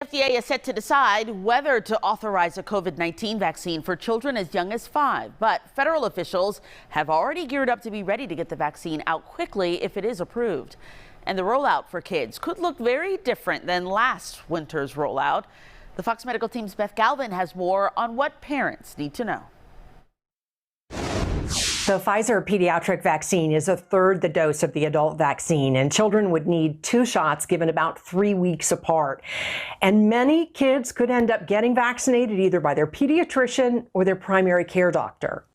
FDA is set to decide whether to authorize a COVID-19 vaccine for children as young as 5, but federal officials have already geared up to be ready to get the vaccine out quickly if it is approved. And the rollout for kids could look very different than last winter's rollout. The Fox Medical Team's Beth Galvin has more on what parents need to know. The Pfizer pediatric vaccine is a third the dose of the adult vaccine, and children would need 2 shots given about 3 weeks apart. And many kids could end up getting vaccinated either by their pediatrician or their primary care doctor.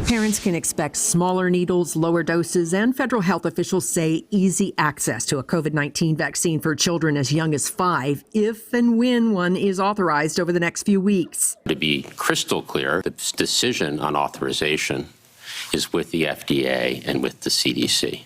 Parents can expect smaller needles, lower doses, and federal health officials say easy access to a COVID-19 vaccine for children as young as 5 if and when one is authorized over the next few weeks. To be crystal clear, the decision on authorization is with the FDA and with the CDC.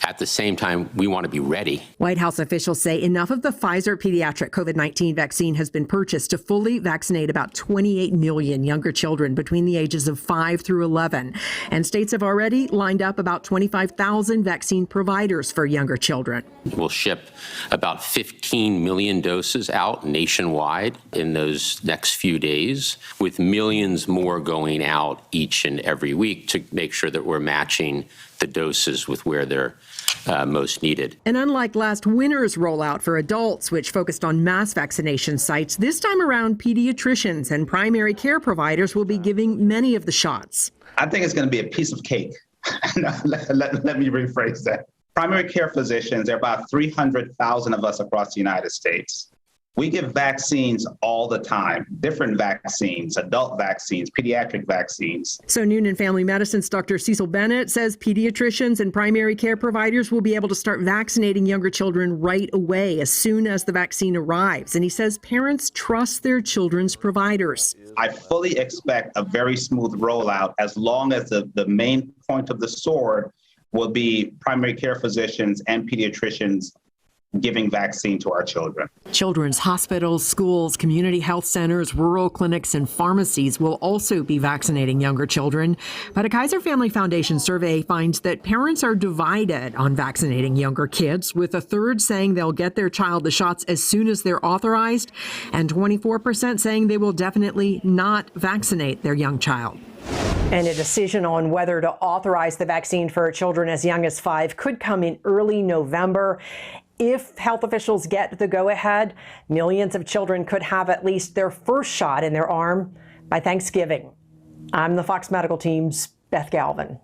At the same time, we want to be ready. White House officials say enough of the Pfizer pediatric COVID-19 vaccine has been purchased to fully vaccinate about 28 million younger children between the ages of 5 through 11. And states have already lined up about 25,000 vaccine providers for younger children. We'll ship about 15 million doses out nationwide in those next few days, with millions more going out each and every week to make sure that we're matching the doses with where they're most needed. And unlike last winter's rollout for adults, which focused on mass vaccination sites, this time around pediatricians and primary care providers will be giving many of the shots. I think it's going to be a piece of cake. let me rephrase that. Primary care physicians, there are about 300,000 of us across the United States. We give vaccines all the time, different vaccines, adult vaccines, pediatric vaccines. So Noonan Family Medicine's Dr. Cecil Bennett says pediatricians and primary care providers will be able to start vaccinating younger children right away as soon as the vaccine arrives. And he says parents trust their children's providers. I fully expect a very smooth rollout as long as the main point of the sword will be primary care physicians and pediatricians giving vaccine to our children. Children's hospitals, schools, community health centers, rural clinics, and pharmacies will also be vaccinating younger children. But a Kaiser Family Foundation survey finds that parents are divided on vaccinating younger kids, with a third saying they'll get their child the shots as soon as they're authorized, and 24% saying they will definitely not vaccinate their young child. And a decision on whether to authorize the vaccine for children as young as 5 could come in early November. If health officials get the go-ahead, millions of children could have at least their first shot in their arm by Thanksgiving. I'm the Fox Medical Team's Beth Galvin.